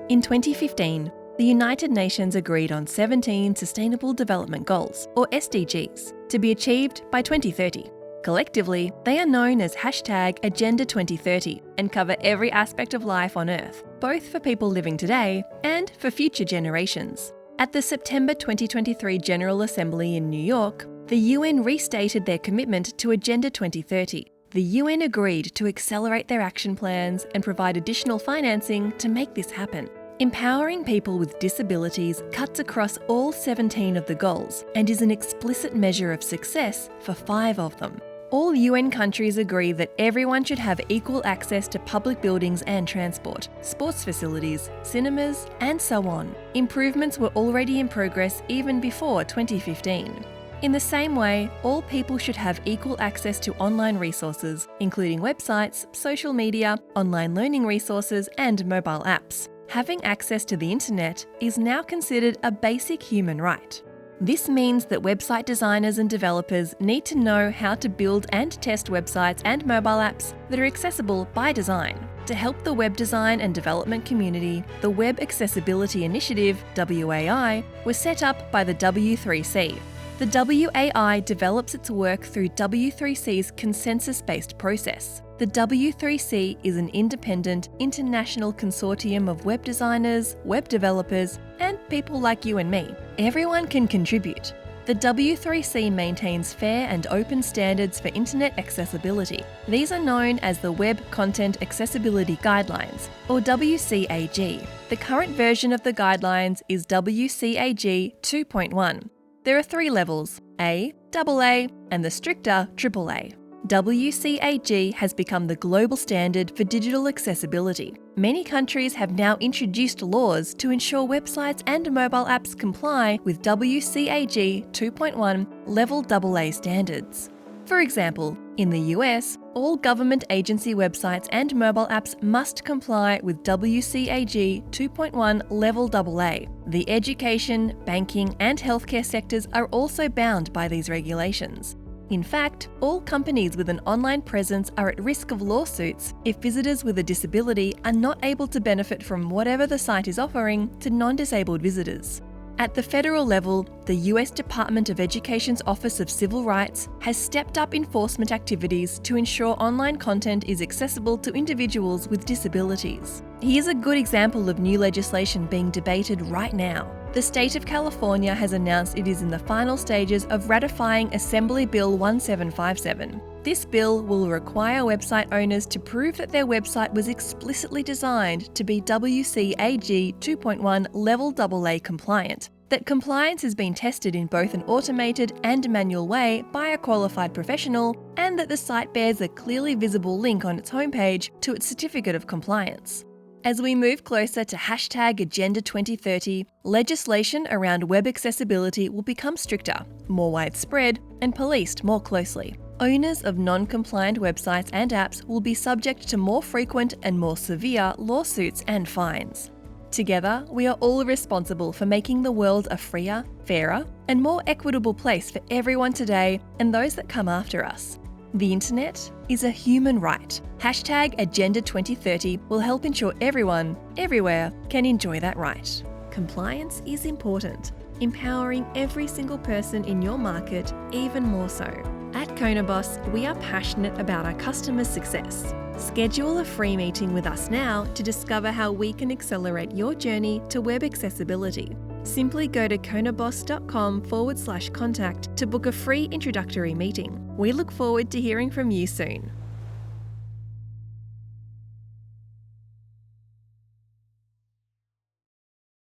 In 2015, the United Nations agreed on 17 Sustainable Development Goals, or SDGs, to be achieved by 2030. Collectively, they are known as #Agenda 2030 and cover every aspect of life on Earth, both for people living today and for future generations. At the September 2023 General Assembly in New York, the UN restated their commitment to Agenda 2030. The UN agreed to accelerate their action plans and provide additional financing to make this happen. Empowering people with disabilities cuts across all 17 of the goals and is an explicit measure of success for 5 of them. All UN countries agree that everyone should have equal access to public buildings and transport, sports facilities, cinemas, and so on. Improvements were already in progress even before 2015. In the same way, all people should have equal access to online resources, including websites, social media, online learning resources, and mobile apps. Having access to the internet is now considered a basic human right. This means that website designers and developers need to know how to build and test websites and mobile apps that are accessible by design. To help the web design and development community, the Web Accessibility Initiative, WAI, was set up by the W3C. The WAI develops its work through W3C's consensus-based process. The W3C is an independent, international consortium of web designers, web developers, and people like you and me. Everyone can contribute. The W3C maintains fair and open standards for internet accessibility. These are known as the Web Content Accessibility Guidelines, or WCAG. The current version of the guidelines is WCAG 2.1. There are 3 levels, A, AA, and the stricter AAA. WCAG has become the global standard for digital accessibility. Many countries have now introduced laws to ensure websites and mobile apps comply with WCAG 2.1 Level AA standards. For example, in the US, all government agency websites and mobile apps must comply with WCAG 2.1 Level AA. The education, banking, and healthcare sectors are also bound by these regulations. In fact, all companies with an online presence are at risk of lawsuits if visitors with a disability are not able to benefit from whatever the site is offering to non-disabled visitors. At the federal level, the US Department of Education's Office of Civil Rights has stepped up enforcement activities to ensure online content is accessible to individuals with disabilities. Here's a good example of new legislation being debated right now. The state of California has announced it is in the final stages of ratifying Assembly Bill 1757. This bill will require website owners to prove that their website was explicitly designed to be WCAG 2.1 Level AA compliant, that compliance has been tested in both an automated and manual way by a qualified professional, and that the site bears a clearly visible link on its homepage to its certificate of compliance. As we move closer to #Agenda 2030, legislation around web accessibility will become stricter, more widespread, and policed more closely. Owners of non-compliant websites and apps will be subject to more frequent and more severe lawsuits and fines. Together, we are all responsible for making the world a freer, fairer, and more equitable place for everyone today and those that come after us. The internet is a human right. #Agenda 2030 will help ensure everyone, everywhere, can enjoy that right. Compliance is important, empowering every single person in your market even more so. At Konabos, we are passionate about our customers' success. Schedule a free meeting with us now to discover how we can accelerate your journey to web accessibility. Simply go to konabos.com/contact to book a free introductory meeting. We look forward to hearing from you soon.